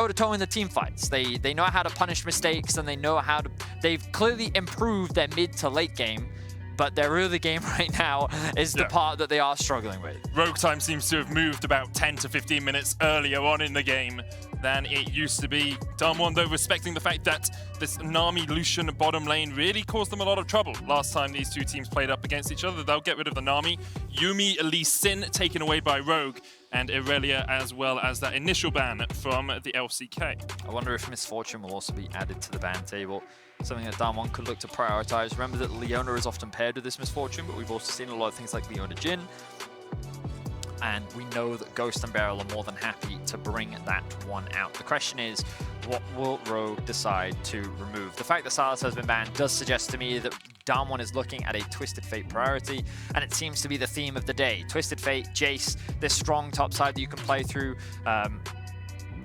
toe-to-toe in the team fights. They know how to punish mistakes, and they know how to... They've clearly improved their mid to late game, but their early game right now is the part that they are struggling with. Rogue time seems to have moved about 10 to 15 minutes earlier on in the game than it used to be. Damwon, though, respecting the fact that this Nami-Lucian bottom lane really caused them a lot of trouble last time these two teams played up against each other. They'll get rid of the Nami. Yuumi, Lee Sin taken away by Rogue, and Irelia, as well as that initial ban from the LCK. I wonder if Misfortune will also be added to the ban table. Something that Damwon could look to prioritize. Remember that Leona is often paired with this Misfortune, but we've also seen a lot of things like Leona Jhin. And we know that Ghost and Beryl are more than happy to bring that one out. The question is, what will Rogue decide to remove? The fact that Sylas has been banned does suggest to me that Damwon is looking at a Twisted Fate priority, and it seems to be the theme of the day. Twisted Fate, Jace, this strong top side that you can play through.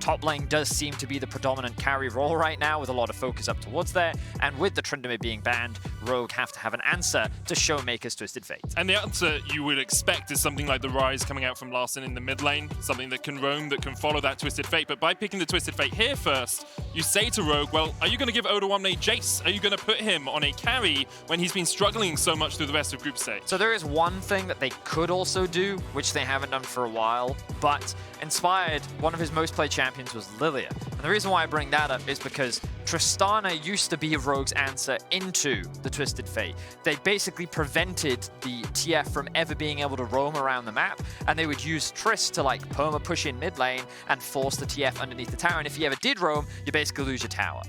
Top lane does seem to be the predominant carry role right now, with a lot of focus up towards there. And with the Tryndamere being banned, Rogue have to have an answer to Showmaker's Twisted Fate. And the answer you would expect is something like the Rise coming out from Larssen in the mid lane, something that can roam, that can follow that Twisted Fate. But by picking the Twisted Fate here first, you say to Rogue, well, are you going to give Oda1 Jace? Are you going to put him on a carry when he's been struggling so much through the rest of group stage? So there is one thing that they could also do, which they haven't done for a while, but Inspired, one of his most played champions was Lilia. And the reason why I bring that up is because Tristana used to be Rogue's answer into the Twisted Fate. They basically prevented the TF from ever being able to roam around the map, and they would use Trist to like perma push in mid lane and force the TF underneath the tower. And if he ever did roam, you basically lose your tower.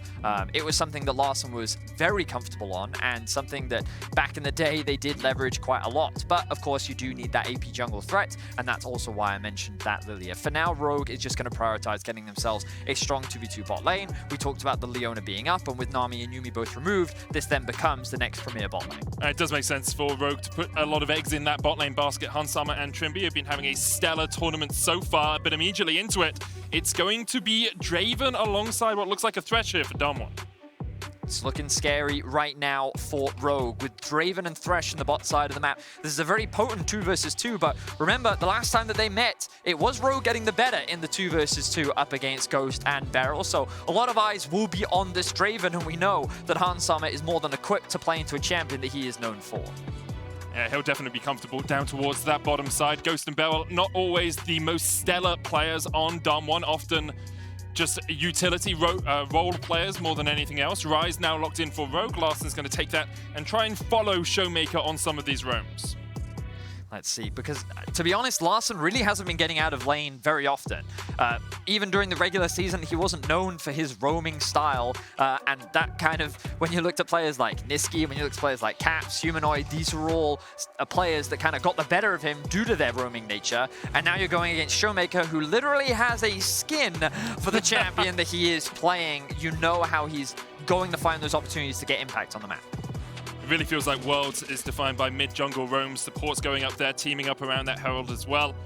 It was something that Larssen was very comfortable on, and something that back in the day they did leverage quite a lot. But of course, you do need that AP jungle threat, and that's also why I mentioned that Lilia. For now, Rogue is just going to prioritize getting themselves a strong 2v2 bot lane. We talked about the Leona being up, and with Nami and Yuumi both removed, this then becomes the next premier bot lane. It does make sense for Rogue to put a lot of eggs in that bot lane basket. Hansama and Trimby have been having a stellar tournament so far, but immediately into it, it's going to be Draven alongside what looks like a Thresh here for Damwon. It's looking scary right now for Rogue, with Draven and Thresh on the bot side of the map. This is a very potent 2 versus 2, but remember, the last time that they met, it was Rogue getting the better in the 2 versus 2 up against Ghost and Beryl. So a lot of eyes will be on this Draven, and we know that Hansama is more than equipped to play into a champion that he is known for. Yeah, he'll definitely be comfortable down towards that bottom side. Ghost and Beryl, not always the most stellar players on Damwon, often just utility role players more than anything else. Rise now locked in for Rogue. Larssen's going to take that and try and follow Showmaker on some of these roams. Let's see, because to be honest, Larssen really hasn't been getting out of lane very often. Even during the regular season, he wasn't known for his roaming style, and that kind of, when you looked at players like Niski, when you looked at players like Caps, Humanoid, these are all players that kind of got the better of him due to their roaming nature, and now you're going against Showmaker, who literally has a skin for the champion that he is playing. You know how he's going to find those opportunities to get impact on the map. It really feels like Worlds is defined by mid-jungle roams. Support's going up there, teaming up around that Herald as well.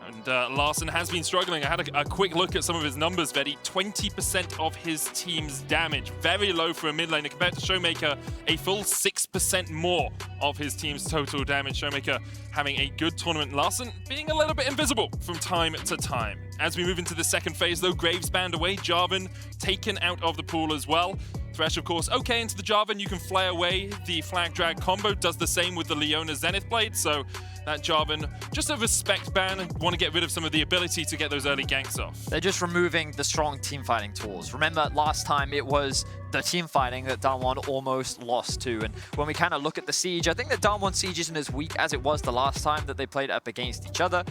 And Larssen has been struggling. I had a quick look at some of his numbers, Vedi. 20% of his team's damage. Very low for a mid laner. Compared to Showmaker, a full 6% more of his team's total damage. Showmaker having a good tournament. Larssen being a little bit invisible from time to time. As we move into the second phase, though, Graves banned away. Jarvan taken out of the pool as well. Thresh, of course, okay into the Jarvan. You can flay away. The Flag Drag combo does the same with the Leona Zenith Blade. So that Jarvan, just a respect ban, and want to get rid of some of the ability to get those early ganks off. They're just removing the strong team fighting tools. Remember, last time it was the team fighting that Damwon almost lost to. And when we kind of look at the Siege, I think that Damwon Siege isn't as weak as it was the last time that they played up against each other.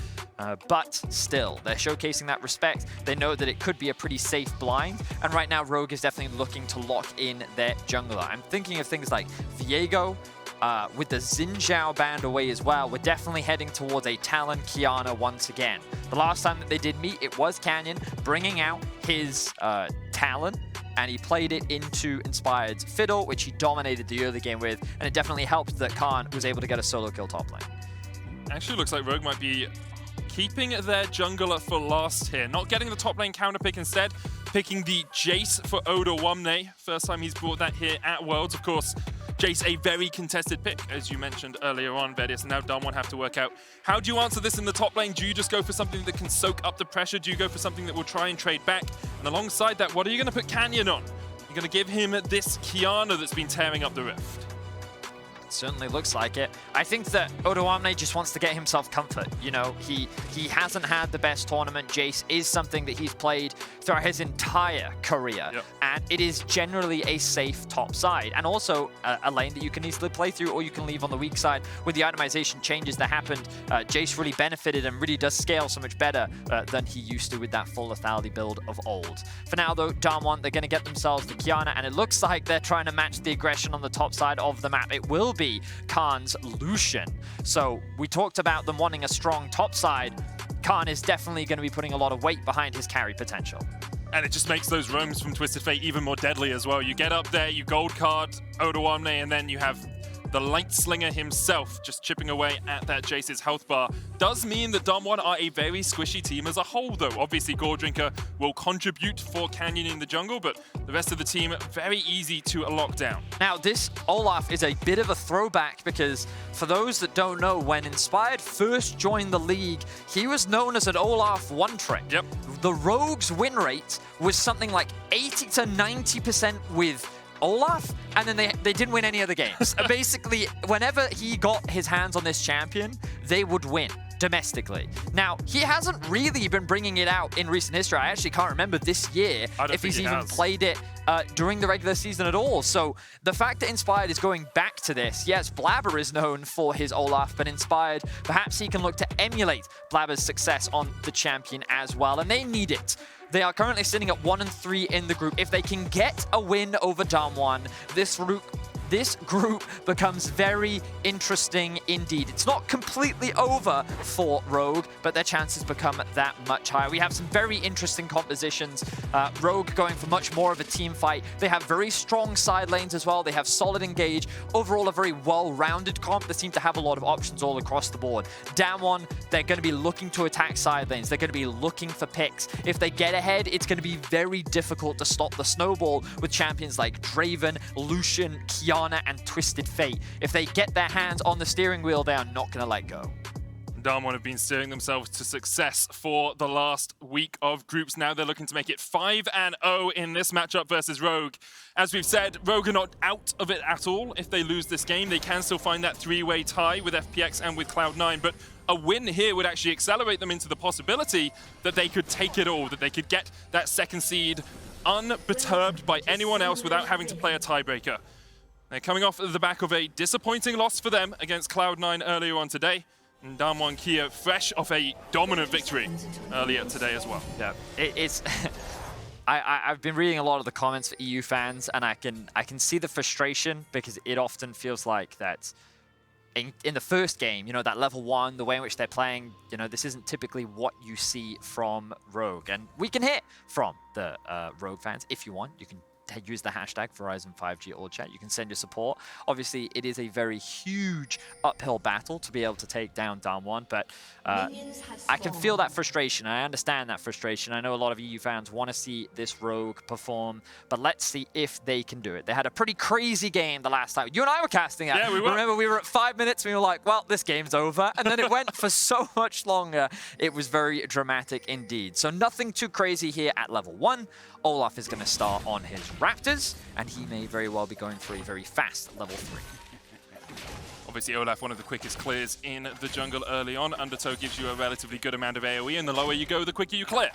But still, they're showcasing that respect. They know that it could be a pretty safe blind. And right now, Rogue is definitely looking to lock in their jungler. I'm thinking of things like Viego, with the Xin Zhao banned away as well. We're definitely heading towards a Talon Kiana once again. The last time that they did meet, it was Canyon bringing out his Talon, and he played it into Inspired's Fiddle, which he dominated the early game with, and it definitely helped that Khan was able to get a solo kill top lane. Actually looks like Rogue might be keeping their jungler for last here. Not getting the top lane counter pick, instead picking the Jace for Oda1. First time he's brought that here at Worlds. Of course, Jace a very contested pick, as you mentioned earlier on, Vedius, and now Damwon have to work out, how do you answer this in the top lane? Do you just go for something that can soak up the pressure? Do you go for something that will try and trade back? And alongside that, what are you going to put Canyon on? You're going to give him this Kiana that's been tearing up the Rift. Certainly looks like it. I think that Odoamne just wants to get himself comfort. You know, he hasn't had the best tournament. Jace is something that he's played throughout his entire career. Yep. And it is generally a safe top side. And also a lane that you can easily play through or you can leave on the weak side. With the itemization changes that happened, Jace really benefited and really does scale so much better than he used to with that full lethality build of old. For now though, Damwon, they're going to get themselves the Kiana, and it looks like they're trying to match the aggression on the top side of the map. It will be Khan's Lucian. So we talked about them wanting a strong top side. Khan is definitely going to be putting a lot of weight behind his carry potential. And it just makes those roams from Twisted Fate even more deadly as well. You get up there, you gold card Odoamne, and then you have the Light Slinger himself just chipping away at that Jace's health bar. Does mean that Damwon are a very squishy team as a whole, though. Obviously, Goredrinker will contribute for Canyon in the jungle, but the rest of the team very easy to lock down. Now, this Olaf is a bit of a throwback because for those that don't know, when Inspired first joined the league, he was known as an Olaf one-trick. Yep. The Rogue's win rate was something like 80 to 90% with Olaf, and then they didn't win any other games. Basically, whenever he got his hands on this champion, they would win domestically. Now, he hasn't really been bringing it out in recent history. I actually can't remember this year if he's even played it during the regular season at all. So the fact that Inspired is going back to this, yes, Blabber is known for his Olaf, but Inspired, perhaps he can look to emulate Blabber's success on the champion as well, and they need it. They are currently sitting at 1-3 in the group. If they can get a win over Damwon, this group becomes very interesting indeed. It's not completely over for Rogue, but their chances become that much higher. We have some very interesting compositions. Rogue going for much more of a team fight. They have very strong side lanes as well. They have solid engage. Overall, a very well-rounded comp. They seem to have a lot of options all across the board. Damwon, they're going to be looking to attack side lanes. They're going to be looking for picks. If they get ahead, it's going to be very difficult to stop the snowball with champions like Draven, Lucian, Kiana, and Twisted Fate. If they get their hands on the steering wheel, they are not going to let go. Damwon have been steering themselves to success for the last week of groups. Now they're looking to make it 5-0 in this matchup versus Rogue. As we've said, Rogue are not out of it at all. If they lose this game, they can still find that three-way tie with FPX and with Cloud9, but a win here would actually accelerate them into the possibility that they could take it all, that they could get that second seed unperturbed by anyone else without having to play a tiebreaker. They're coming off the back of a disappointing loss for them against Cloud9 earlier on today. And Damwon Kia fresh off a dominant victory earlier today as well. Yeah, it's... I've been reading a lot of the comments for EU fans, and I can see the frustration because it often feels like that in the first game, you know, that level 1, the way in which they're playing, you know, this isn't typically what you see from Rogue. And we can hear from the Rogue fans if you want. You can use the hashtag Verizon 5G all chat. You can send your support. Obviously, it is a very huge uphill battle to be able to take down Damwon, but I can feel that frustration. I understand that frustration. I know a lot of EU fans want to see this Rogue perform, but let's see if they can do it. They had a pretty crazy game the last time. You and I were casting it. Yeah, we were. Remember, we were at 5 minutes, and we were like, well, this game's over. And then it went for so much longer. It was very dramatic indeed. So nothing too crazy here at level 1. Olaf is going to start on his Raptors, and he may very well be going for a very fast level 3. Obviously, Olaf, one of the quickest clears in the jungle early on. Undertow gives you a relatively good amount of AoE, and the lower you go, the quicker you clear.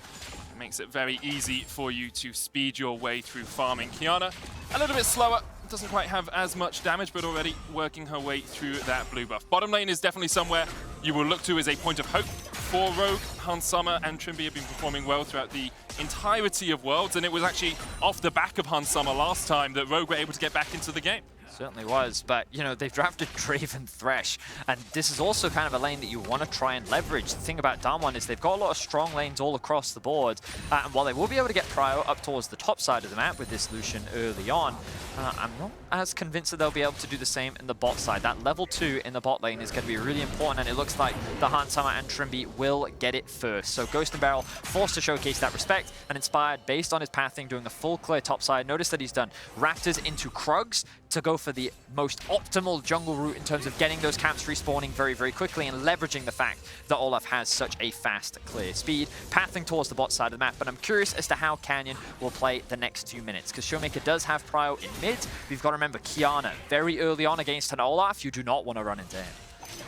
It makes it very easy for you to speed your way through farming. Kiana, a little bit slower, doesn't quite have as much damage, but already working her way through that blue buff. Bottom lane is definitely somewhere you will look to as a point of hope for Rogue. Hans Summer and Trimby have been performing well throughout the entirety of Worlds, and it was actually off the back of Hans Summer last time that Rogue were able to get back into the game. Certainly was, but you know, they've drafted Draven Thresh, and this is also kind of a lane that you want to try and leverage. The thing about Damwon is they've got a lot of strong lanes all across the board, and while they will be able to get Prio up towards the top side of the map with this Lucian early on, I'm not as convinced that they'll be able to do the same in the bot side. That level 2 in the bot lane is going to be really important, and it looks like the Hans Summer and Trimby will get it first. So Ghost and Barrel forced to showcase that respect, and Inspired, based on his pathing, doing a full clear top side. Notice that he's done Raptors into Krugs to go go for the most optimal jungle route in terms of getting those camps respawning very, very quickly and leveraging the fact that Olaf has such a fast, clear speed, pathing towards the bot side of the map. But I'm curious as to how Canyon will play the next 2 minutes, because Showmaker does have prio in mid. We've got to remember Kiana very early on against an Olaf. You do not want to run into him.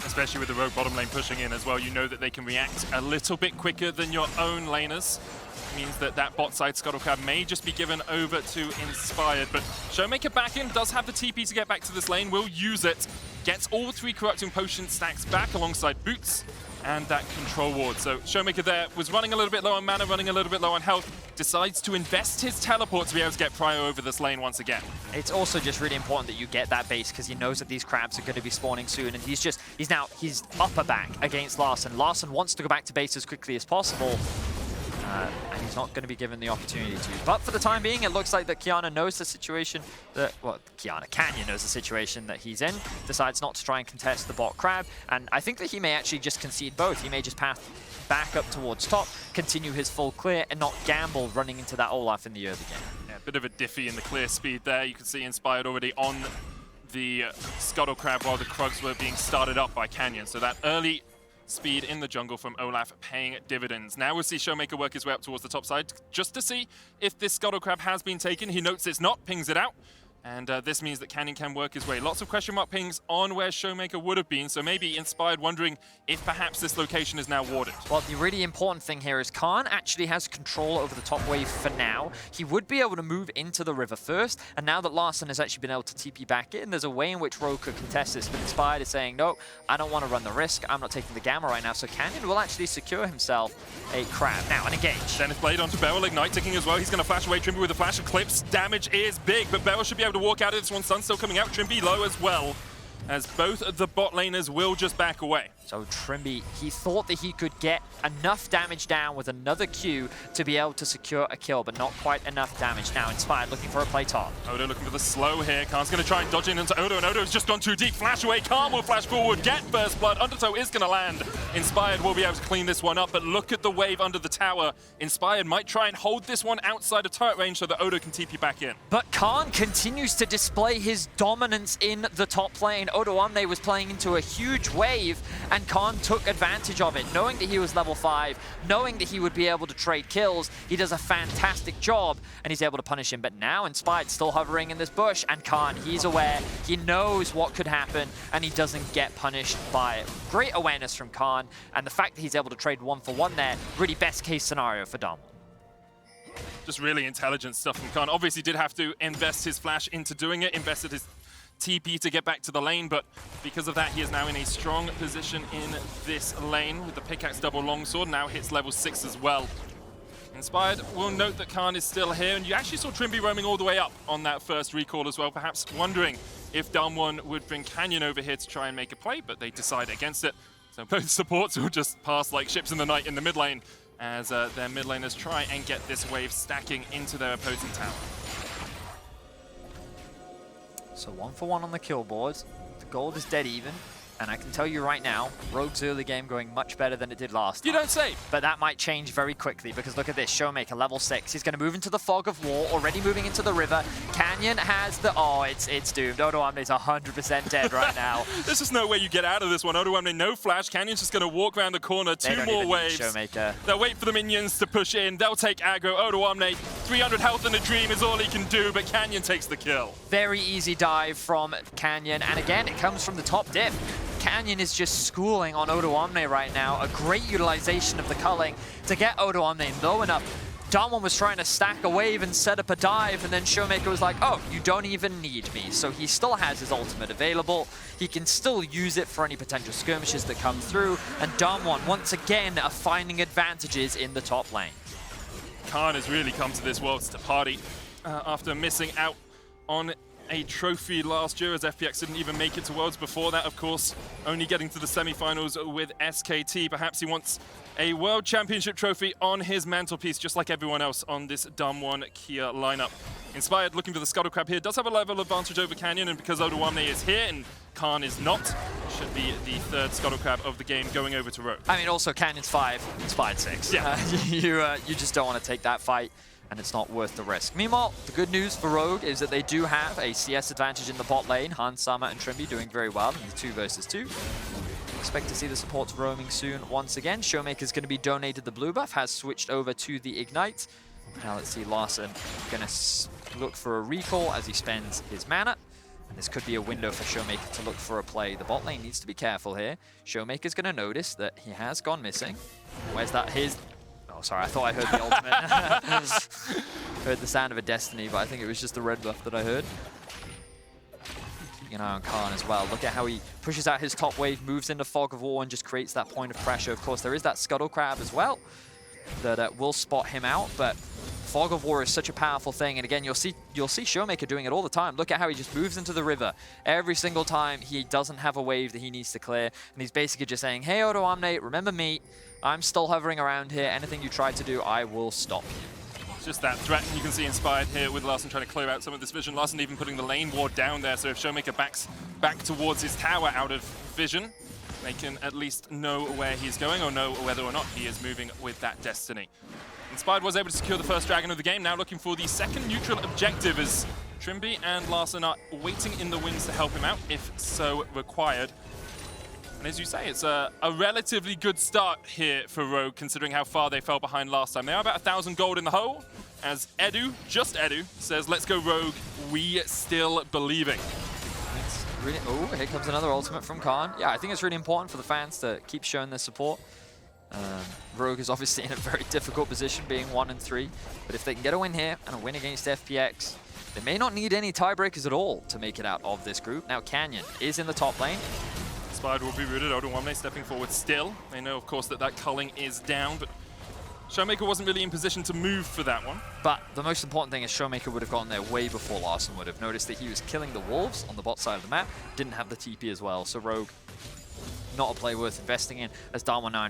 Especially with the rogue bottom lane pushing in as well, you know that they can react a little bit quicker than your own laners. Means that that bot side Scuttle Crab may just be given over to Inspired, but Showmaker back in, does have the TP to get back to this lane, will use it, gets all 3 Corrupting Potion stacks back alongside Boots and that control ward. So Showmaker there was running a little bit low on mana, running a little bit low on health, decides to invest his teleport to be able to get prio over this lane once again. It's also just really important that you get that base, because he knows that these crabs are going to be spawning soon, and he's upper back against Larssen. Larssen wants to go back to base as quickly as possible. And he's not going to be given the opportunity to. But for the time being, it looks like that Kiana knows the situation that, well, Canyon knows the situation that he's in, decides not to try and contest the bot crab, and I think that he may actually just concede both. He may just path back up towards top, continue his full clear, and not gamble running into that Olaf in the early game. Yeah, a bit of a diffy in the clear speed there. You can see Inspired already on the Scuttle Crab while the Krugs were being started up by Canyon. So that early speed in the jungle from Olaf paying dividends. Now we'll see Showmaker work his way up towards the top side just to see if this Scuttle Crab has been taken. He notes it's not, pings it out. And this means that Canyon can work his way. Lots of question mark pings on where Showmaker would have been, so maybe Inspired wondering if perhaps this location is now warded. Well, the really important thing here is Khan actually has control over the top wave for now. He would be able to move into the river first, and now that Larssen has actually been able to TP back in, there's a way in which Rogue could contest this, but Inspired is saying, no, I don't want to run the risk. I'm not taking the gamma right now, so Canyon will actually secure himself a crab. Now, an engage. Dennis Blade onto Beryl, Ignite ticking as well. He's going to flash away Trimby with a flash of clips. Damage is big, but Beryl should be able to walk out of this one. Sun still coming out, Trimby low as well, as both of the bot laners will just back away. So Trimby, he thought that he could get enough damage down with another Q to be able to secure a kill, but not quite enough damage. Now Inspired looking for a play top. Odo looking for the slow here. Khan's going to try and dodge in into Odo, and Odo has just gone too deep. Flash away, Khan will flash forward, get first blood. Undertow is going to land. Inspired will be able to clean this one up, but look at the wave under the tower. Inspired might try and hold this one outside of turret range so that Odo can TP back in. But Khan continues to display his dominance in the top lane. Odo Omne was playing into a huge wave, and Khan took advantage of it. Knowing that he was level 5, knowing that he would be able to trade kills, he does a fantastic job, and he's able to punish him. But now Inspired still hovering in this bush, and Khan, he's aware, he knows what could happen, and he doesn't get punished by it. Great awareness from Khan, and the fact that he's able to trade 1-for-1 there, really best case scenario for Dom. Just really intelligent stuff from Khan. Obviously did have to invest his flash into doing it, invested his TP to get back to the lane, but because of that, he is now in a strong position in this lane with the pickaxe double longsword. Now hits level 6 as well. Inspired will note that Khan is still here, and you actually saw Trimby roaming all the way up on that first recall as well, perhaps wondering if Damwon would bring Canyon over here to try and make a play, but they decide against it. So both supports will just pass like ships in the night in the mid lane as their mid laners try and get this wave stacking into their opposing tower. So 1-for-1 on the kill board. The gold is dead even. And I can tell you right now, Rogue's early game going much better than it did last time. You don't say. But that might change very quickly, because look at this, Showmaker, level 6. He's going to move into the fog of war, already moving into the river. Canyon has the... Oh, it's doomed. Odo Omne's 100% dead right now. There's just no way you get out of this one. Odo Omne, no flash. Canyon's just going to walk around the corner. Two more waves. Showmaker. They'll wait for the minions to push in. They'll take aggro. Odo Omne, 300 health in a dream is all he can do, but Canyon takes the kill. Very easy dive from Canyon, and again, it comes from the top diff. Canyon is just schooling on Odo Omne right now. A great utilization of the culling to get Odo Omne low enough. Damwon was trying to stack a wave and set up a dive, and then Showmaker was like, oh, you don't even need me. So he still has his ultimate available. He can still use it for any potential skirmishes that come through, and Damwon, once again, are finding advantages in the top lane. Khan has really come to this Worlds to party after missing out on a trophy last year, as FPX didn't even make it to Worlds before that, of course, only getting to the semi-finals with SKT. Perhaps he wants a World Championship trophy on his mantelpiece, just like everyone else on this Damwon Kia lineup. Inspired looking for the Scuttle Crab here, does have a level advantage over Canyon, and because Odo Omne is here and Khan is not, should be the third Scuttle Crab of the game going over to Rogue. I mean, also Canyon's 5, Inspired 6. Yeah. You just don't want to take that fight. and it's not worth the risk. Meanwhile, the good news for Rogue is that they do have a CS advantage in the bot lane. Hansama and Trimby doing very well in the 2 versus 2. Expect to see the supports roaming soon once again. Showmaker's going to be donated the blue buff, has switched over to the Ignite. Now let's see Larson going to look for a recall as he spends his mana. And this could be a window for Showmaker to look for a play. The bot lane needs to be careful here. Showmaker's going to notice that he has gone missing. Where's that? Oh, sorry, I thought I heard the ultimate. Heard the sound of a Destiny, but I think it was just the red buff that I heard. Keeping an eye on Khan as well. Look at how he pushes out his top wave, moves into Fog of War, and just creates that point of pressure. Of course, there is that Scuttle Crab as well that will spot him out, but Fog of War is such a powerful thing, and again, you'll see Showmaker doing it all the time. Look at how he just moves into the river every single time he doesn't have a wave that he needs to clear, and he's basically just saying, hey, Odo Omne, remember me, I'm still hovering around here, anything you try to do, I will stop you. It's just that threat you can see inspired here with Larson trying to clear out some of this vision. Larson even putting the lane ward down there, so if Showmaker backs back towards his tower out of vision, they can at least know where he's going or know whether or not he is moving with that Destiny. Inspired was able to secure the first dragon of the game, now looking for the second neutral objective as Trimby and Larson are waiting in the wings to help him out, if so required. And as you say, it's a relatively good start here for Rogue, considering how far they fell behind last time. They are about 1,000 gold in the hole, as Edu, just Edu, says, let's go Rogue, we still believing. Really, oh, here comes another ultimate from Khan. Yeah, I think it's really important for the fans to keep showing their support. Rogue is obviously in a very difficult position, being 1-3. But if they can get a win here and a win against FPX, they may not need any tiebreakers at all to make it out of this group. Now Canyon is in the top lane. Inspired will be rooted. Odo Omne stepping forward still. They know, of course, that that culling is down, but Showmaker wasn't really in position to move for that one. But the most important thing is Showmaker would have gotten there way before Larson would have. Noticed that he was killing the wolves on the bot side of the map, didn't have the TP as well, so Rogue, not a play worth investing in, as Darwin now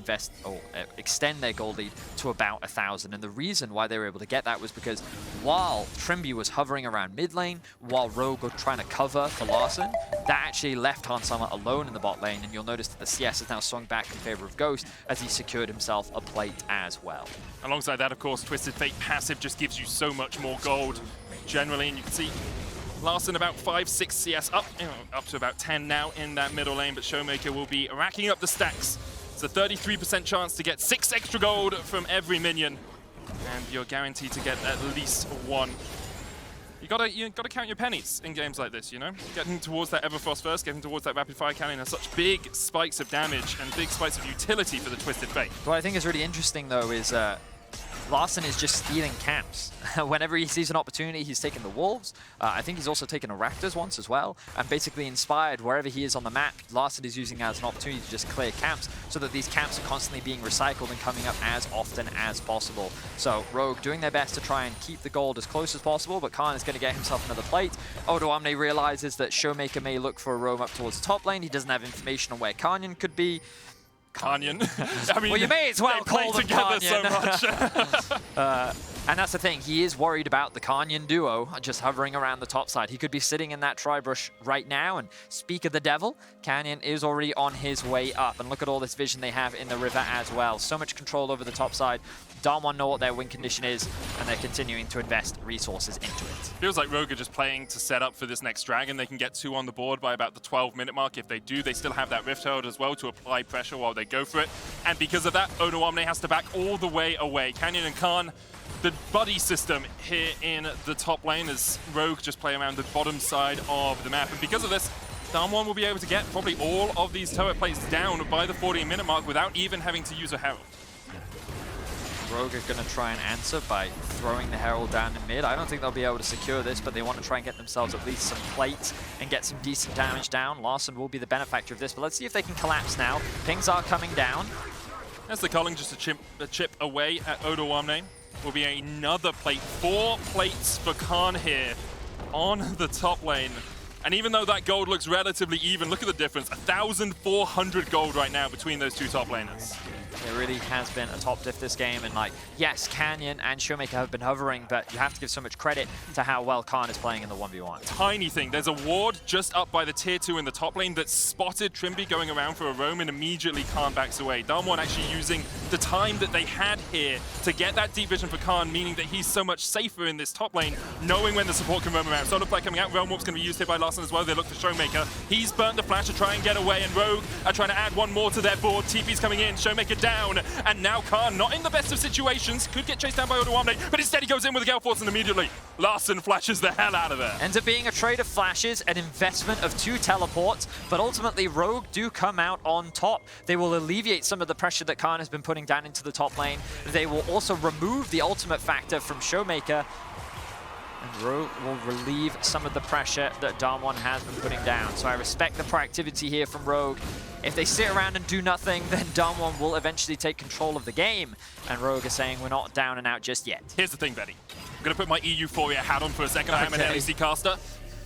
extend their gold lead to about 1,000. And the reason why they were able to get that was because while Trimby was hovering around mid lane, while Rogue was trying to cover for Larson, that actually left Hansama alone in the bot lane, and you'll notice that the CS has now swung back in favor of Ghost as he secured himself a plate as well. Alongside that, of course, Twisted Fate passive just gives you so much more gold generally, and you can see Larson about 5-6 CS up to about 10 now in that middle lane, but Showmaker will be racking up the stacks. It's a 33% chance to get 6 extra gold from every minion, and you're guaranteed to get at least 1. You gotta count your pennies in games like this, you know? Getting towards that Everfrost first, getting towards that Rapid Fire Cannon has such big spikes of damage and big spikes of utility for the Twisted Fate. What I think is really interesting though is Larson is just stealing camps. Whenever he sees an opportunity, he's taken the Wolves. I think he's also taken a Raptors once as well. And basically inspired wherever he is on the map, Larson is using as an opportunity to just clear camps so that these camps are constantly being recycled and coming up as often as possible. So Rogue doing their best to try and keep the gold as close as possible, but Khan is going to get himself another plate. Odo Omne realizes that Showmaker may look for a roam up towards the top lane. He doesn't have information on where Canyon could be. Canyon. I mean, well, you may as well call them together Canyon. so much. And that's the thing, he is worried about the Canyon duo just hovering around the top side. He could be sitting in that tri-brush right now, and speak of the devil, Canyon is already on his way up. And look at all this vision they have in the river as well. So much control over the top side. Darwin know what their win condition is, and they're continuing to invest resources into it. Feels like Rogue are just playing to set up for this next dragon. They can get 2 on the board by about the 12-minute mark. If they do, they still have that Rift Herald as well to apply pressure while they go for it. And because of that, Odo Omne has to back all the way away. Canyon and Khan, the buddy system here in the top lane as Rogue just play around the bottom side of the map. And because of this, Darwin will be able to get probably all of these turret plates down by the 40-minute mark without even having to use a Herald. Rogue are going to try and answer by throwing the Herald down in mid. I don't think they'll be able to secure this, but they want to try and get themselves at least some plates and get some decent damage down. Larson will be the benefactor of this, but let's see if they can collapse now. Pings are coming down. There's the culling, just a chip away at Odo Omne. Will be another plate. 4 plates for Khan here on the top lane. And even though that gold looks relatively even, look at the difference. 1,400 gold right now between those two top laners. It really has been a top diff this game, and like, yes, Canyon and Showmaker have been hovering, but you have to give so much credit to how well Khan is playing in the 1v1. Tiny thing, there's a ward just up by the tier 2 in the top lane that spotted Trimby going around for a roam, and immediately Khan backs away. Damwon actually using the time that they had here to get that deep vision for Khan, meaning that he's so much safer in this top lane, knowing when the support can roam around. Solar Flare coming out, Realm Warp's going to be used here by Larssen as well. They look for Showmaker. He's burnt the flash to try and get away, and Rogue are trying to add one more to their board. TP's coming in, Showmaker down, and now Khan not in the best of situations. Could get chased down by Odoamne, but instead he goes in with a Gale Force, and immediately Larssen flashes the hell out of there. Ends up being a trade of flashes, an investment of 2 teleports, but ultimately Rogue do come out on top. They will alleviate some of the pressure that Khan has been putting down into the top lane. They will also remove the ultimate factor from Showmaker, and Rogue will relieve some of the pressure that Damwon has been putting down. So I respect the proactivity here from Rogue. If they sit around and do nothing, then Damwon will eventually take control of the game. And Rogue is saying we're not down and out just yet. Here's the thing, Betty. I'm going to put my EU4 hat on for a second. I am an LEC caster.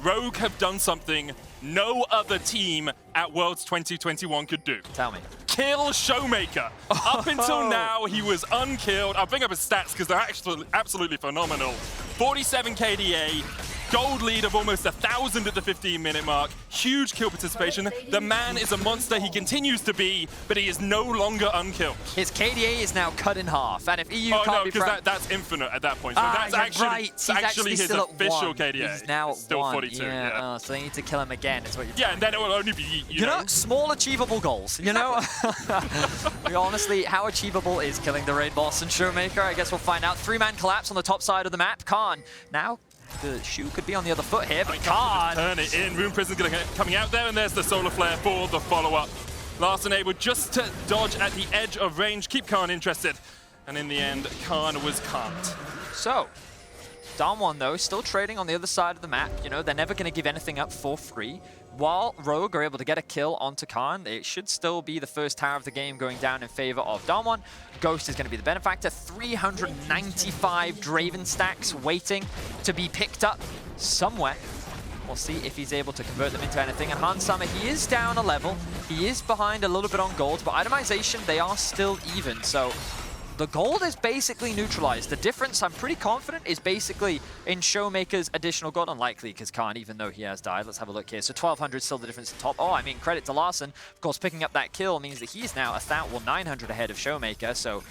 Rogue have done something no other team at Worlds 2021 could do. Tell me. Kill Showmaker. Up until now, he was unkilled. I'll bring up his stats because they're actually absolutely phenomenal. 47 KDA, gold lead of almost 1,000 at the 15-minute mark. Huge kill participation. The man is a monster. He continues to be, but he is no longer unkilled. His KDA is now cut in half, and if EU can't no, be because that's infinite at that point. So that's actually his official KDA. He's now at still 1. 42. Yeah. So they need to kill him again. Is what you're and then it will only be you know small achievable goals. You know, honestly, how achievable is killing the raid boss and Showmaker? I guess we'll find out. 3-man collapse on the top side of the map. Khan now. The shoe could be on the other foot here, but Khan turn it in. Rune Prison's coming out there, and there's the Solar Flare for the follow-up. Larssen able just to dodge at the edge of range, keep Khan interested, and in the end, Khan was can't. So, Damwon though, still trading on the other side of the map. You know, they're never going to give anything up for free. While Rogue are able to get a kill onto Khan, it should still be the first tower of the game going down in favor of Damwon. Ghost is going to be the benefactor. 395 Draven stacks waiting to be picked up somewhere. We'll see if he's able to convert them into anything. And Hans Summer, he is down a level. He is behind a little bit on gold, but itemization, they are still even. So the gold is basically neutralized. The difference, I'm pretty confident, is basically in Showmaker's additional gold. Unlikely, because Khan, even though he has died. Let's have a look here. So 1,200 still the difference at top. Oh, I mean, credit to Larssen. Of course, picking up that kill means that he's now 900 ahead of Showmaker. So,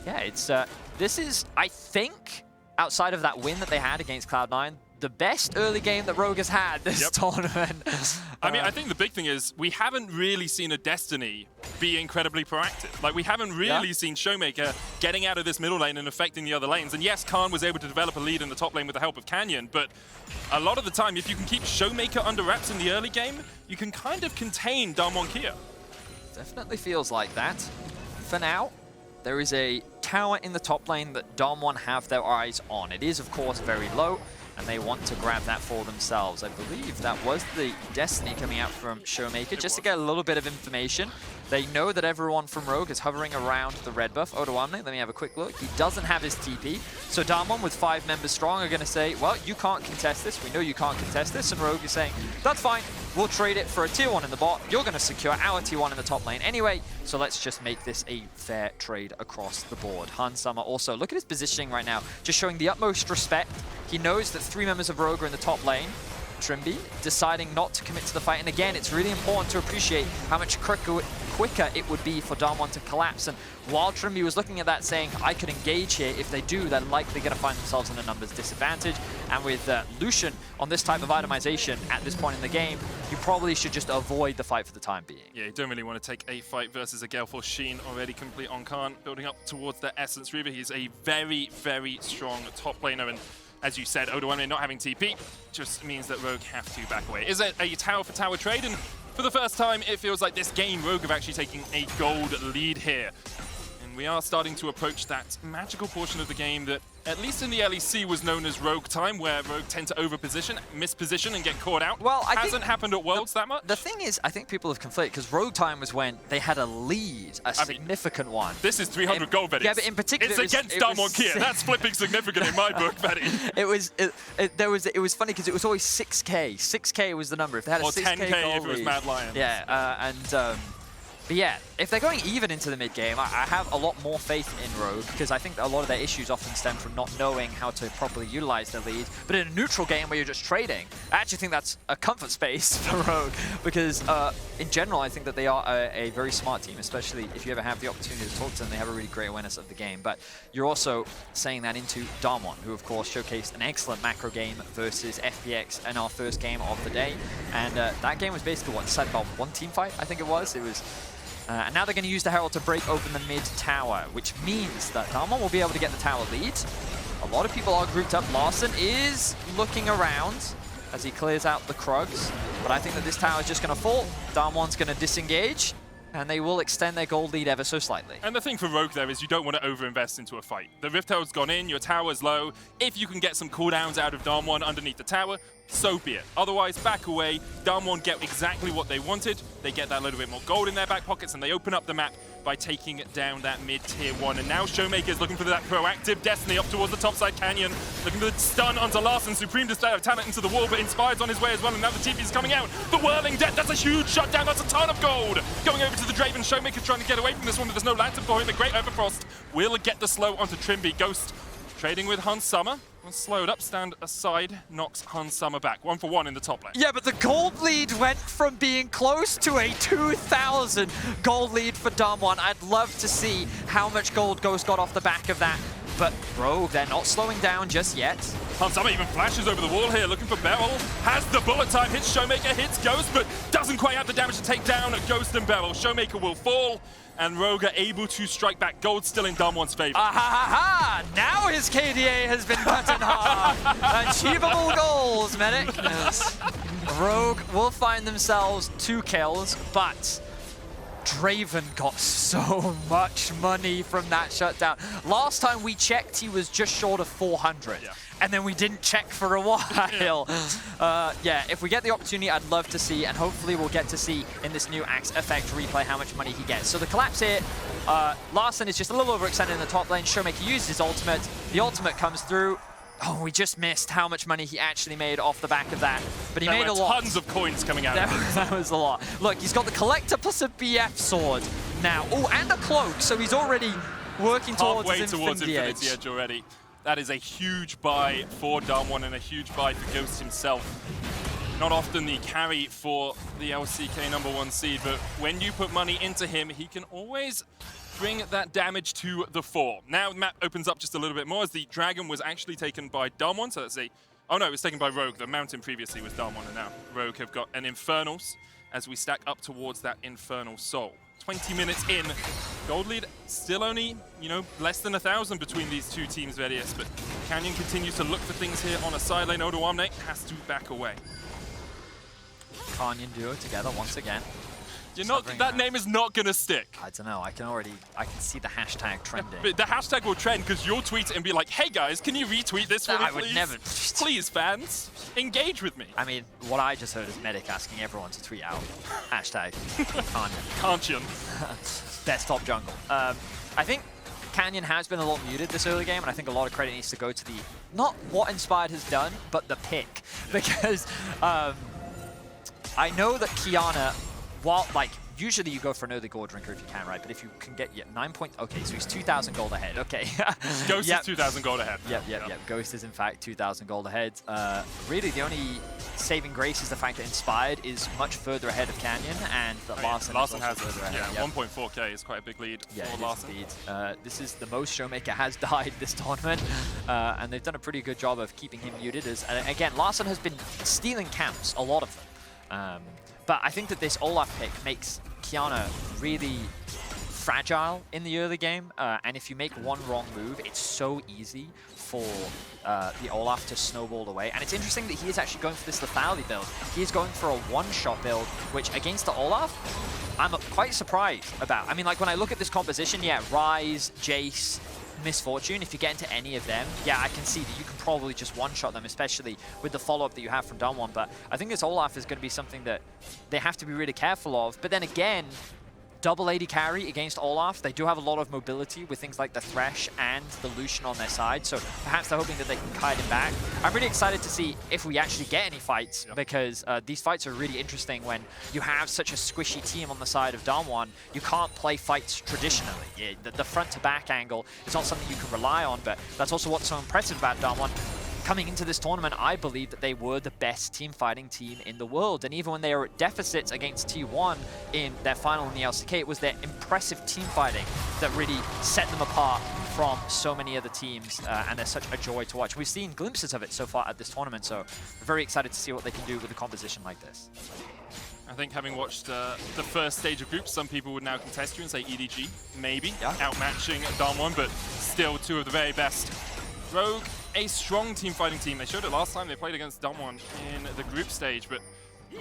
yeah, it's this is, I think, outside of that win that they had against Cloud9, the best early game that Rogue has had this tournament. I mean, I think the big thing is we haven't really seen a Destiny be incredibly proactive. Like, we haven't really seen Showmaker getting out of this middle lane and affecting the other lanes. And yes, Khan was able to develop a lead in the top lane with the help of Canyon, but a lot of the time, if you can keep Showmaker under wraps in the early game, you can kind of contain Damwon Kia. Definitely feels like that. For now, there is a tower in the top lane that Damwon have their eyes on. It is, of course, very low, and they want to grab that for themselves. I believe that was the Destiny coming out from Showmaker, just to get a little bit of information. They know that everyone from Rogue is hovering around the red buff. Odoamne, let me have a quick look. He doesn't have his TP. So Damwon, with 5 members strong, are going to say, well, you can't contest this. We know you can't contest this. And Rogue is saying, that's fine. We'll trade it for a tier 1 in the bot. You're going to secure our tier 1 in the top lane anyway. So let's just make this a fair trade across the board. Hans Summer also, look at his positioning right now. Just showing the utmost respect. He knows that 3 members of Rogue are in the top lane. Trimby deciding not to commit to the fight. And again, it's really important to appreciate how much quicker it would be for Damwon to collapse. And while Trimby was looking at that saying, I could engage here, if they do, they're likely going to find themselves in a numbers disadvantage. And with Lucian on this type of itemization at this point in the game, you probably should just avoid the fight for the time being. Yeah, you don't really want to take a fight versus a Gale Force Sheen already complete on Khan, building up towards the Essence Reaver. He's a very, very strong top laner, and as you said, Odoamne not having TP just means that Rogue have to back away. Is it a tower for tower trade? And for the first time, it feels like this game, Rogue have actually taken a gold lead here. And we are starting to approach that magical portion of the game that, at least in the LEC, was known as Rogue time, where Rogue tend to over-position, misposition, and get caught out. Well, hasn't happened at Worlds that much. The thing is, I think people have conflated, because Rogue time was when they had a lead, a significant one. This is 300 gold, Betty. Yeah, but in particular, it's against Damwon Kia. That's flipping significant in my book, Betty. It was funny because it was always 6K. 6K was the number. If they had a 6K 10K goal if it was lead. Mad Lion. Yeah, But yeah, if they're going even into the mid game, I have a lot more faith in Rogue, because I think a lot of their issues often stem from not knowing how to properly utilize their lead. But in a neutral game where you're just trading, I actually think that's a comfort space for Rogue, because in general, I think that they are a very smart team, especially if you ever have the opportunity to talk to them. They have a really great awareness of the game. But you're also saying that into Damwon, who of course showcased an excellent macro game versus FPX in our first game of the day. And that game was basically, what, decided about one team fight, I think it was. And now they're going to use the Herald to break open the mid tower, which means that Damwon will be able to get the tower lead. A lot of people are grouped up. Larson is looking around as he clears out the Krugs, but I think that this tower is just going to fall. Damwon's going to disengage, and they will extend their gold lead ever so slightly. And the thing for Rogue there is you don't want to overinvest into a fight. The Rift Herald's gone in, your tower's low. If you can get some cooldowns out of Damwon underneath the tower, so be it. Otherwise, back away. Damwon get exactly what they wanted. They get that little bit more gold in their back pockets, and they open up the map by taking down that mid-tier 1. And now Showmaker is looking for that proactive Destiny up towards the topside canyon. Looking for the stun onto Larson. Supreme display of talent into the wall, but Inspired's on his way as well. And now the TP is coming out. The Whirling Death, that's a huge shutdown. That's a ton of gold. Going over to the Draven. Showmaker trying to get away from this one, but there's no lantern for him. The Great Everfrost will get the slow onto Trimby. Ghost trading with Hans Summer. Slowed up, stand aside, knocks Hans Summer back. 1-for-1 in the top lane. Yeah, but the gold lead went from being close to a 2,000 gold lead for Damwon. I'd love to see how much gold Ghost got off the back of that. But Rogue, they're not slowing down just yet. Hans Summer even flashes over the wall here, looking for Beryl. Has the bullet time, hits Showmaker, hits Ghost, but doesn't quite have the damage to take down Ghost and Beryl. Showmaker will fall, and Rogue are able to strike back. Gold still in Damwon's favor. Ah-ha-ha-ha! Now his KDA has been cut in half. Achievable goals, Medic. Yes. Rogue will find themselves 2 kills, but Draven got so much money from that shutdown. Last time we checked, he was just short of 400. Yeah. And then we didn't check for a while. Yeah, if we get the opportunity, I'd love to see, and hopefully we'll get to see in this new Axe Effect replay how much money he gets. So the collapse here, Larson is just a little overextended in the top lane. Showmaker used his ultimate. The ultimate comes through. Oh, we just missed how much money he actually made off the back of that. But he made a lot. Tons of coins coming out. That was a lot. Look, he's got the Collector plus a BF sword now. Oh, and a cloak, so he's already working towards Infinity Edge already. That is a huge buy for Damwon and a huge buy for Ghost himself. Not often the carry for the LCK #1 seed, but when you put money into him, he can always bring that damage to the fore. Now the map opens up just a little bit more as the Dragon was actually taken by Damwon, so that's oh no, it was taken by Rogue. The mountain previously was Damwon, and now Rogue have got an Infernals as we stack up towards that Infernal Soul. 20 minutes in, gold lead still only, less than 1,000 between these two teams, Verius, but Canyon continues to look for things here on a side lane. Odoamne has to back away. Canyon duo together once again. That name is not gonna stick. I don't know. I can see the hashtag trending. But the hashtag will trend because you'll tweet it and be like, "Hey guys, can you retweet this for me, please? I would never. Please, fans, engage with me." I mean, what I just heard is Medic asking everyone to tweet out hashtag Canyon. Best top jungle. I think Canyon has been a lot muted this early game, and I think a lot of credit needs to go to not what Inspired has done, but the pick, because I know that Kiana. Well, usually you go for an early gold drinker if you can, right? But if you can get 9 points, okay, so he's 2,000 gold ahead. Okay. Ghost is 2,000 gold ahead. Yep. Ghost is in fact 2,000 gold ahead. Really, the only saving grace is the fact that Inspired is much further ahead of Canyon, and that Larson has further ahead. Yeah, 1.4k is quite a big lead for Larson. This is the most Showmaker has died this tournament, and they've done a pretty good job of keeping him muted. Again, Larson has been stealing camps, a lot of them. But I think that this Olaf pick makes Kiana really fragile in the early game, and if you make one wrong move, it's so easy for the Olaf to snowball away. And it's interesting that he is actually going for this lethality build. He is going for a one-shot build, which against the Olaf, I'm quite surprised about. I mean, when I look at this composition, yeah, Ryze, Jace, Misfortune, if you get into any of them, yeah, I can see that you can probably just one-shot them, especially with the follow-up that you have from Damwon. But I think this Olaf is going to be something that they have to be really careful of. But then again, double AD carry against Olaf. They do have a lot of mobility with things like the Thresh and the Lucian on their side, so perhaps they're hoping that they can kite him back. I'm really excited to see if we actually get any fights, because these fights are really interesting when you have such a squishy team on the side of Damwon. You can't play fights traditionally. The front-to-back angle is not something you can rely on, but that's also what's so impressive about Damwon. Coming into this tournament, I believe that they were the best team fighting team in the world. And even when they were at deficits against T1 in their final in the LCK, it was their impressive team fighting that really set them apart from so many other teams. And they're such a joy to watch. We've seen glimpses of it so far at this tournament, so we're very excited to see what they can do with a composition like this. I think having watched the first stage of groups, some people would now contest you and say EDG, maybe, outmatching Damwon, but still two of the very best. Rogue, a strong team fighting team. They showed it last time they played against Damwon in the group stage, but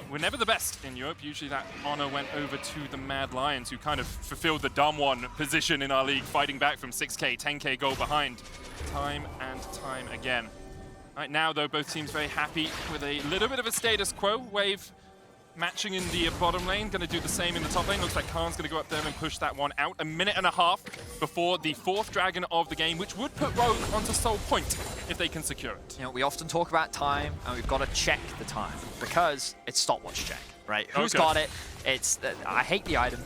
we're never the best in Europe. Usually that honor went over to the Mad Lions, who kind of fulfilled the Damwon position in our league, fighting back from 6K, 10K goal behind time and time again. Right now, though, both teams very happy with a little bit of a status quo. Wave matching in the bottom lane, going to do the same in the top lane. Looks like Khan's going to go up there and push that one out. A minute and a half before the 4th dragon of the game, which would put Rogue onto Soul Point if they can secure it. You know, we often talk about time, and we've got to check the time, because it's stopwatch check, right? Who's got it? It's, I hate the item.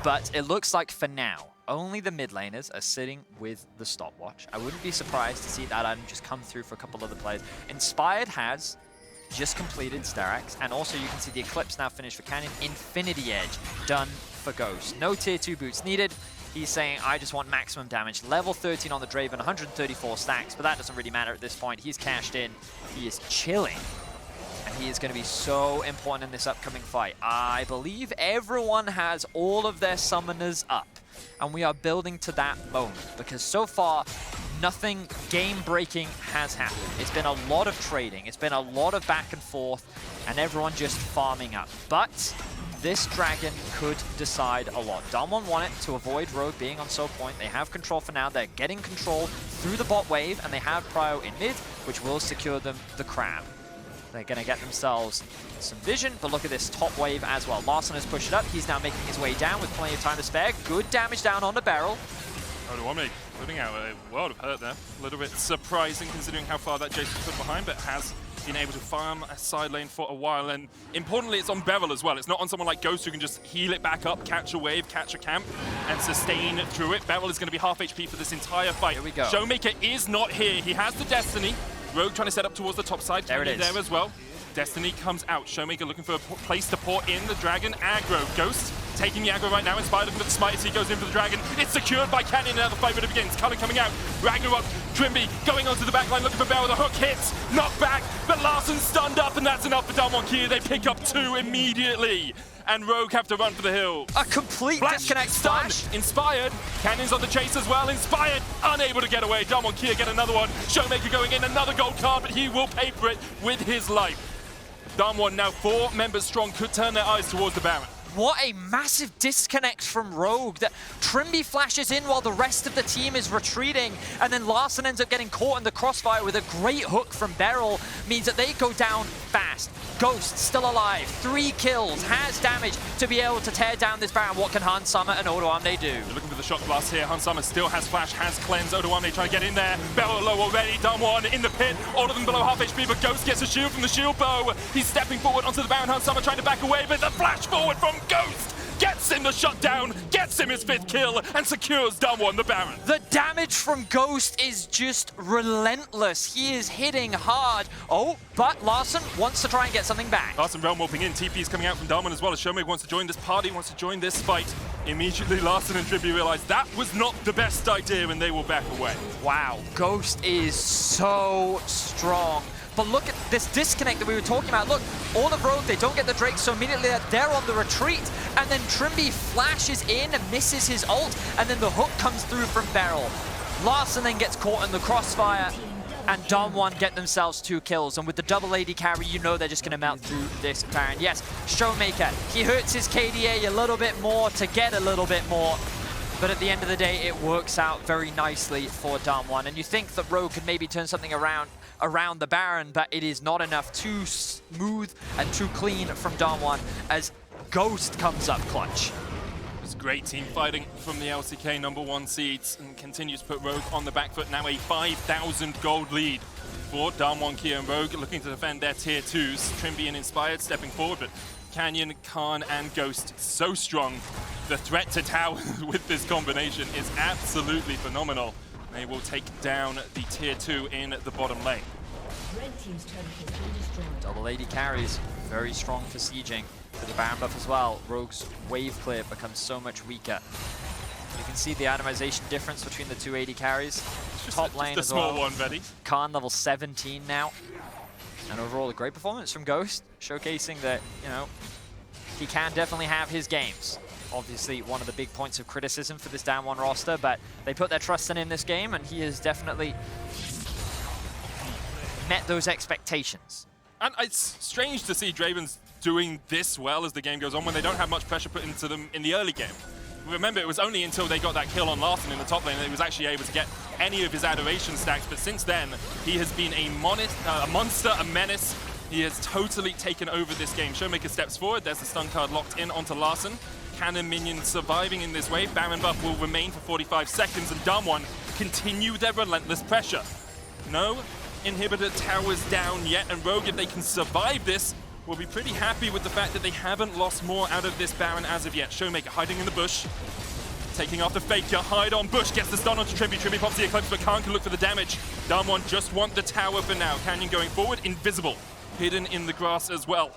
But it looks like for now, only the mid laners are sitting with the stopwatch. I wouldn't be surprised to see that item just come through for a couple other players. Inspired has just completed Starax, and also you can see the Eclipse now finished for Canyon. Infinity Edge done for Ghost. No tier 2 boots needed. He's saying, I just want maximum damage. Level 13 on the Draven, 134 stacks, but that doesn't really matter at this point. He's cashed in. He is chilling. And he is going to be so important in this upcoming fight. I believe everyone has all of their summoners up, and we are building to that moment, because so far, nothing game-breaking has happened. It's been a lot of trading. It's been a lot of back and forth, and everyone just farming up. But this dragon could decide a lot. Damwon want it to avoid Rogue being on Soul Point. They have control for now. They're getting control through the bot wave, and they have Prio in mid, which will secure them the crab. They're going to get themselves some vision, but look at this top wave as well. Larson has pushed it up. He's now making his way down with plenty of time to spare. Good damage down on the barrel. Odoamne putting out a world of hurt there. A little bit surprising considering how far that Jason's put behind, but has been able to farm a side lane for a while. And importantly, it's on Beryl as well. It's not on someone like Ghost who can just heal it back up, catch a wave, catch a camp, and sustain through it. Beryl is going to be half HP for this entire fight. Here we go. Showmaker is not here. He has the Destiny. Rogue trying to set up towards the top side. There it is. There as well. Destiny comes out. Showmaker looking for a place to pour in the dragon. Aggro. Ghost taking the aggro right now. Inspired looking for the smite as he goes in for the dragon. It's secured by Canyon. Now the fight minute begins. Cullen coming out. Ragnarok. Trimby going onto the backline looking for Beryl. The hook hits. Knocked back. But Larson stunned up, and that's enough for Damwon Kia. They pick up 2 immediately. And Rogue have to run for the hill. A complete disconnect flash. Inspired. Canyon's on the chase as well. Inspired. Unable to get away. Damwon Kia get another one. Showmaker going in. Another gold card, but he will pay for it with his life. Damwon now 4 members strong could turn their eyes towards the Baron. What a massive disconnect from Rogue. That Trimby flashes in while the rest of the team is retreating, and then Larson ends up getting caught in the crossfire with a great hook from Beryl. Means that they go down fast. Ghost still alive, 3 kills, has damage to be able to tear down this Baron. What can Hans Summer and Odoamne do? You're looking for the shot blast here. Hans Summer still has flash, has cleanse. Odoamne trying to get in there. Beryl low already. Damwon in the pit. All of them below half HP, but Ghost gets a shield from the shield bow. He's stepping forward onto the Baron. Hans Summer trying to back away, but the flash forward from Ghost gets him the shutdown, gets him his 5th kill, and secures Damwon the Baron. The damage from Ghost is just relentless. He is hitting hard. Oh, but Larson wants to try and get something back. Larson realm warping in. TP is coming out from Damwon as well as Showmaker wants to join this party, wants to join this fight. Immediately, Larson and Tribby realize that was not the best idea, and they will back away. Wow, Ghost is so strong. But look at this disconnect that we were talking about. Look, all of Rogue, they don't get the Drake, so immediately they're on the retreat. And then Trimby flashes in and misses his ult, and then the hook comes through from Beryl. Larson then gets caught in the crossfire, and Damwon get themselves 2 kills. And with the double AD carry, you know they're just going to melt through this Baron. Yes, Showmaker, he hurts his KDA a little bit more to get a little bit more. But at the end of the day, it works out very nicely for Damwon. And you think that Rogue could maybe turn something around the Baron, but it is not enough. Too smooth and too clean from Damwon, as Ghost comes up clutch. It's great team fighting from the LCK #1 seeds and continues to put Rogue on the back foot. Now a 5,000 gold lead for Damwon, Kia, and Rogue looking to defend their tier 2s. Trimby and Inspired stepping forward, but Canyon, Khan, and Ghost so strong. The threat to tower with this combination is absolutely phenomenal. They will take down the tier 2 in the bottom lane. Red team's turret has been destroyed. Double AD carries, very strong for sieging. For the Baron buff as well, Rogue's wave clear becomes so much weaker. You can see the atomization difference between the two AD carries. Top lane just a as well. small one, Veddy. Khan level 17 now. And overall, a great performance from Ghost, showcasing that, you know, he can definitely have his games. Obviously, one of the big points of criticism for this Damwon roster, but they put their trust in him this game, and he has definitely met those expectations. And it's strange to see Draven's doing this well as the game goes on when they don't have much pressure put into them in the early game. Remember, it was only until they got that kill on Larson in the top lane that he was actually able to get any of his adoration stacks, but since then, he has been a monster, a menace. He has totally taken over this game. Showmaker steps forward, there's the stun card locked in onto Larson. Cannon minions surviving in this wave. Baron buff will remain for 45 seconds, and Damwon continue their relentless pressure. No inhibitor towers down yet, and Rogue, if they can survive this, will be pretty happy with the fact that they haven't lost more out of this Baron as of yet. Showmaker hiding in the bush, taking after Faker, hide on bush, gets the stun onto Trimby. Trimby pops the Eclipse, but Khan can look for the damage. Damwon just want the tower for now. Canyon going forward, invisible, hidden in the grass as well.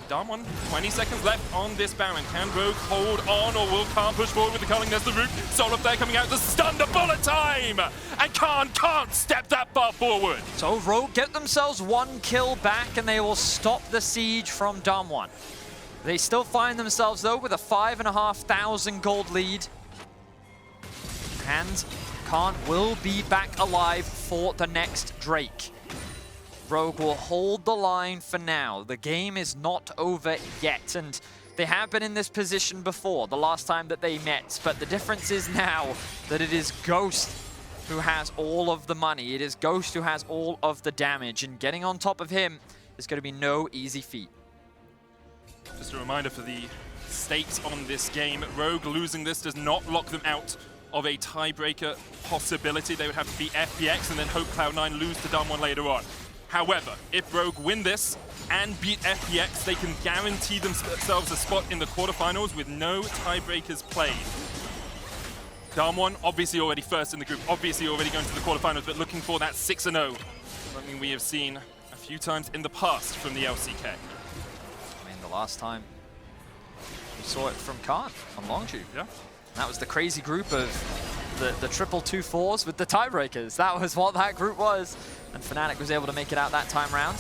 Damwon, 20 seconds left on this Baron. Can Rogue hold on, or will Khan push forward with the culling? There's the root. Solar Flare coming out to stun the bullet time! And Khan can't step that far forward. So Rogue get themselves one kill back, and they will stop the siege from Damwon. They still find themselves, though, with a 5,500 gold lead. And Khan will be back alive for the next Drake. Rogue will hold the line for now. The game is not over yet, and they have been in this position before, the last time that they met, but the difference is now that it is Ghost who has all of the money. It is Ghost who has all of the damage, and getting on top of him is going to be no easy feat. Just a reminder for the stakes on this game, Rogue losing this does not lock them out of a tiebreaker possibility. They would have to beat FPX and then hope Cloud9 lose to Damwon later on. However, if Rogue win this and beat FPX, they can guarantee themselves a spot in the quarterfinals with no tiebreakers played. Damwon, obviously already first in the group, obviously already going to the quarterfinals, but looking for that 6-0, something we have seen a few times in the past from the LCK. I mean, the last time we saw it from Khan on Longju. Yeah. That was the crazy group of the triple 2-4s with the tiebreakers. That was what that group was. And Fnatic was able to make it out that time round.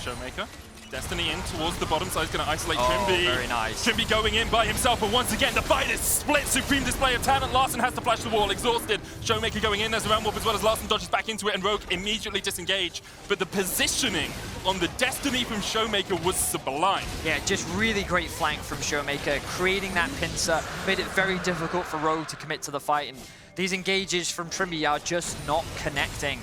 Showmaker, Destiny in towards the bottom side, is going to isolate Oh, Trimby. very nice. Trimby going in by himself, but once again the fight is split. Supreme display of talent. Larson has to flash the wall, exhausted. Showmaker going in, there's a round warp as well as Larson dodges back into it, and Rogue immediately disengaged. But the positioning on the Destiny from Showmaker was sublime. Yeah, just really great flank from Showmaker, creating that pincer, made it very difficult for Rogue to commit to the fight, and these engages from Trimby are just not connecting.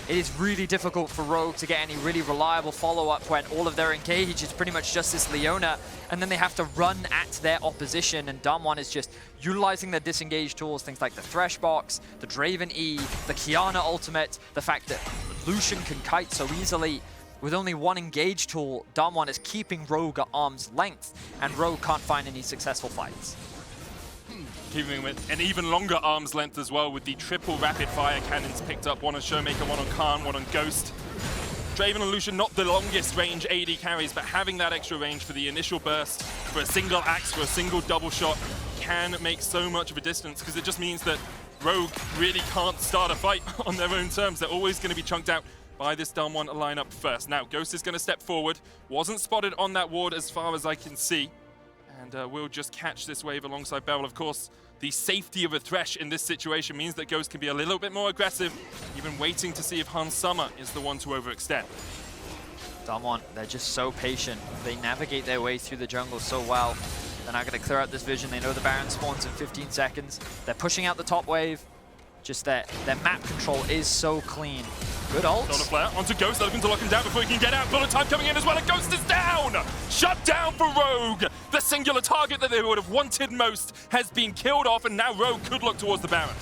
It is really difficult for Rogue to get any really reliable follow-up when all of their engage is pretty much just this Leona, and then they have to run at their opposition, and Damwon is just utilizing their disengage tools, things like the Thresh Box, the Draven E, the Kiana ultimate, the fact that Lucian can kite so easily. With only one engage tool, Damwon is keeping Rogue at arm's length, and Rogue can't find any successful fights. Keeping with an even longer arm's length as well, with the triple rapid fire cannons picked up, one on Showmaker, one on Khan, one on Ghost. Draven and Lucian, not the longest range AD carries, but having that extra range for the initial burst, for a single axe, for a single double shot, can make so much of a distance, because it just means that Rogue really can't start a fight on their own terms. They're always going to be chunked out by this Damwon lineup first. Now, Ghost is going to step forward, wasn't spotted on that ward as far as I can see, and will just catch this wave alongside Beryl. Of course, the safety of a Thresh in this situation means that Ghost can be a little bit more aggressive, even waiting to see if Hans Summer is the one to overextend. Damwon, they're just so patient. They navigate their way through the jungle so well. They're not going to clear out this vision. They know the Baron spawns in 15 seconds. They're pushing out the top wave. Just their map control is so clean. Good ult. Solar Flare onto Ghost, looking to lock him down before he can get out. Bullet time coming in as well, and Ghost is down! Shut down for Rogue! The singular target that they would have wanted most has been killed off, and now Rogue could look towards the Baron.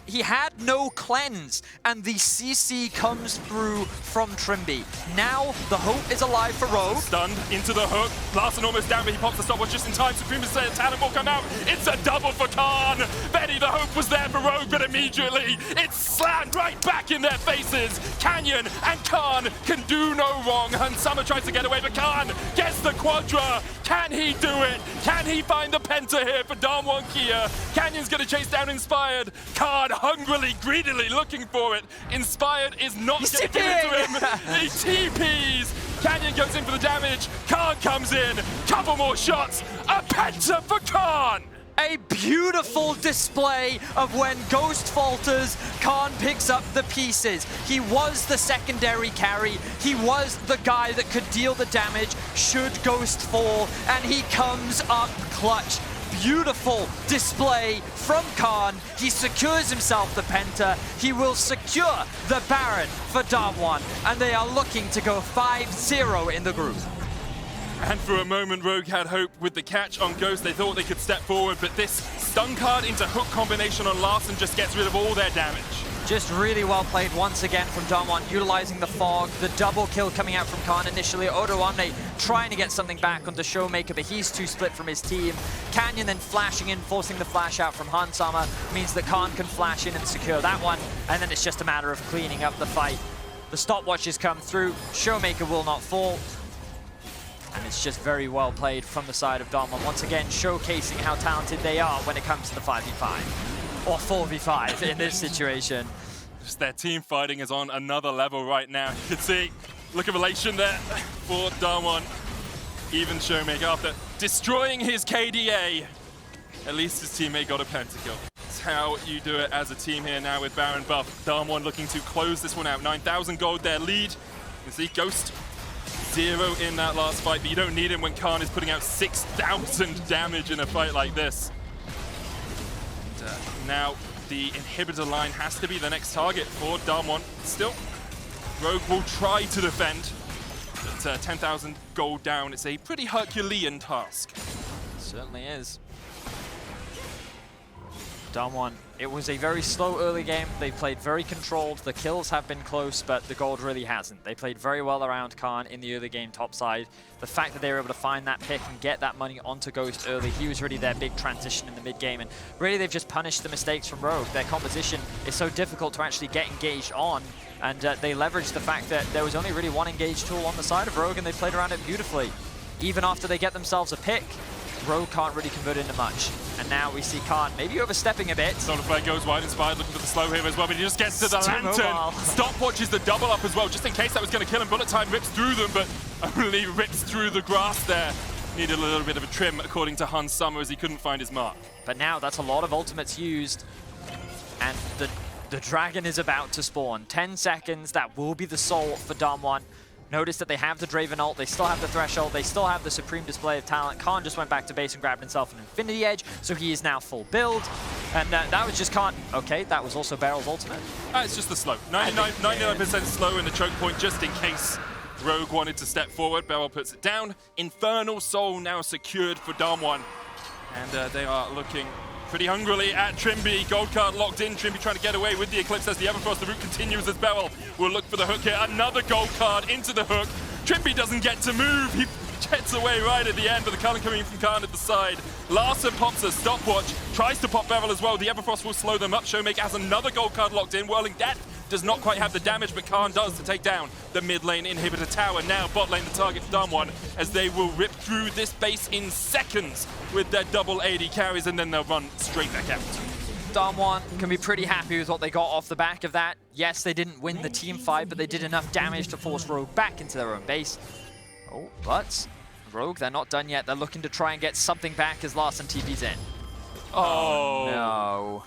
He had no cleanse, and the CC comes through from Trimby. Now the hope is alive for Rogue. Stunned into the hook. Larson almost down, but he pops the stopwatch just in time. Supreme talent will come out. It's a double for Khan. Betty, the hope was there for Rogue, but immediately it's slammed right back in their faces. Canyon and Khan can do no wrong. Hansama tries to get away, but Khan gets the Quadra. Can he do it? Can he find the Penta here for Damwon Kia? Canyon's going to chase down Inspired. Khan hungrily, greedily looking for it. Inspired is not going to give it to him. He TPs. Canyon goes in for the damage. Khan comes in. Couple more shots. A Penta for Khan. A beautiful display of when Ghost falters, Khan picks up the pieces. He was the secondary carry. He was the guy that could deal the damage should Ghost fall, and he comes up clutch. Beautiful display from Khan. He secures himself the Penta. He will secure the Baron for Damwon, and they are looking to go 5-0 in the group. And for a moment, Rogue had hope with the catch on Ghost. They thought they could step forward, but this stun card into hook combination on Larson just gets rid of all their damage. Just really well played once again from Damwon, utilizing the fog, the double kill coming out from Khan initially. Odoamne trying to get something back onto Showmaker, but he's too split from his team. Canyon then flashing in, forcing the flash out from Hansama, means that Khan can flash in and secure that one, and then it's just a matter of cleaning up the fight. The stopwatches come through, Showmaker will not fall. And it's just very well played from the side of Damwon. Once again, showcasing how talented they are when it comes to the 5v5. Or 4v5 in this situation. Just their team fighting is on another level right now. You can see, look of elation there for Damwon. Even Showmaker, after destroying his KDA, at least his teammate got a pentakill. That's how you do it as a team here now with Baron buff. Damwon looking to close this one out. 9,000 gold their lead. You can see Ghost 0 in that last fight, but you don't need him when Khan is putting out 6,000 damage in a fight like this. And, now the inhibitor line has to be the next target for Damwon. Still, Rogue will try to defend, but 10,000 gold down, it's a pretty Herculean task. It certainly is. Damwon, it was a very slow early game. They played very controlled. The kills have been close, but the gold really hasn't. They played very well around Khan in the early game top side. The fact that they were able to find that pick and get that money onto Ghost early, he was really their big transition in the mid game. And really, they've just punished the mistakes from Rogue. Their composition is so difficult to actually get engaged on. And they leveraged the fact that there was only really one engaged tool on the side of Rogue, and they played around it beautifully. Even after they get themselves a pick, Rogue can't really convert into much. And now we see Khan maybe overstepping a bit. Solar Flare goes wide, Inspired looking for the slow here as well, but he just gets to the lantern. Stopwatch is the double up as well, just in case that was going to kill him. Bullet time rips through them, but only rips through the grass there. Needed a little bit of a trim, according to Hansama, as he couldn't find his mark. But now that's a lot of ultimates used. And the dragon is about to spawn. 10 seconds, that will be the soul for Damwon. Notice that they have the Draven ult, they still have the Threshold, they still have the supreme display of talent. Khan just went back to base and grabbed himself an Infinity Edge, so he is now full build. And that was just Khan. Okay, that was also Barrel's ultimate. It's just the slow. 99% slow in the choke point, just in case Rogue wanted to step forward. Barrel puts it down. Infernal Soul now secured for Damwon. And they are looking pretty hungrily at Trimby. Gold card locked in. Trimby trying to get away with the Eclipse as the Everfrost. The route continues as Beryl will look for the hook here. Another gold card into the hook. Trimby doesn't get to move. He gets away right at the end, but the Cullen coming from Khan at the side. Larson pops a stopwatch, tries to pop Beryl as well. The Everfrost will slow them up. Showmaker has another gold card locked in. Whirling Death does not quite have the damage, but Khan does to take down the mid lane inhibitor tower. Now bot lane the target for Damwon, as they will rip through this base in seconds with their double AD carries, and then they'll run straight back out. Damwon can be pretty happy with what they got off the back of that. Yes, they didn't win the team fight, but they did enough damage to force Rogue back into their own base. Oh, but Rogue, they're not done yet. They're looking to try and get something back as Larson TP's in. Oh no.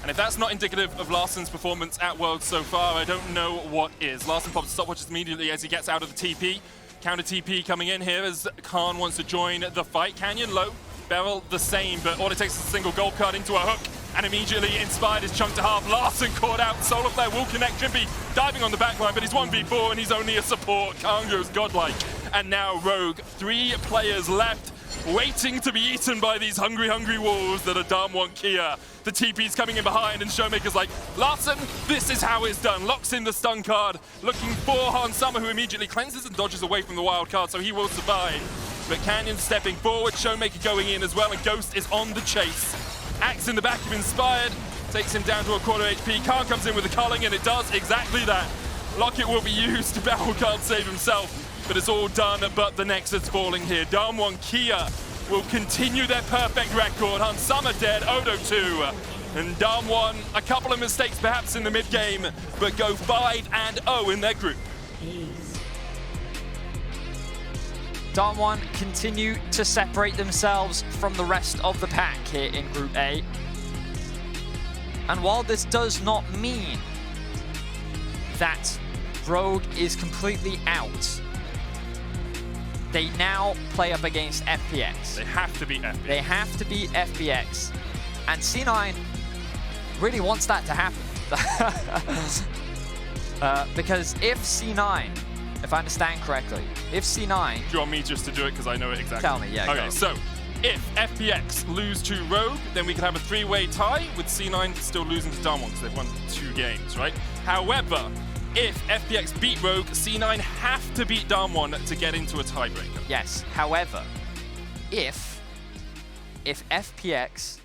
And if that's not indicative of Larson's performance at Worlds so far, I don't know what is. Larson pops stopwatches immediately as he gets out of the TP. Counter TP coming in here as Khan wants to join the fight. Canyon low, Beryl the same, but all it takes is a single gold card into a hook, and immediately Inspired is chunked to half. Larson caught out. Solar Flare will connect. Trimby diving on the backline, but he's 1v4 and he's only a support. Khan goes godlike. And now Rogue, 3 players left. waiting to be eaten by these hungry, hungry wolves that are Damwon Kia. The TP's coming in behind, and Showmaker's like, Larson, this is how it's done. Locks in the stun card, looking for Han Summer, who immediately cleanses and dodges away from the wild card, so he will survive. But Canyon stepping forward, Showmaker going in as well, and Ghost is on the chase. Axe in the back of Inspired, takes him down to a quarter HP. Khan comes in with the culling, and it does exactly that. Locket will be used to battle, can't save himself. But it's all done, but the Nexus falling here. Damwon Kia will continue their perfect record. Han Summer dead, Odo 2. And Damwon, a couple of mistakes perhaps in the mid-game, but go 5-0 in their group. Damwon continue to separate themselves from the rest of the pack here in Group A. And while this does not mean that Rogue is completely out, they now play up against FPX. They have to beat FPX. They have to beat FPX. And C9 really wants that to happen. Because if C9, if I understand correctly, if C9... Do you want me just to do it because I know it exactly? Tell me, yeah. Okay, go. so if FPX lose to Rogue, then we can have a three-way tie with C9 still losing to Damwon because they've won 2 games, right? However, if FPX beat Rogue, C9 have to beat Damwon to get into a tiebreaker. Yes, however, if FPX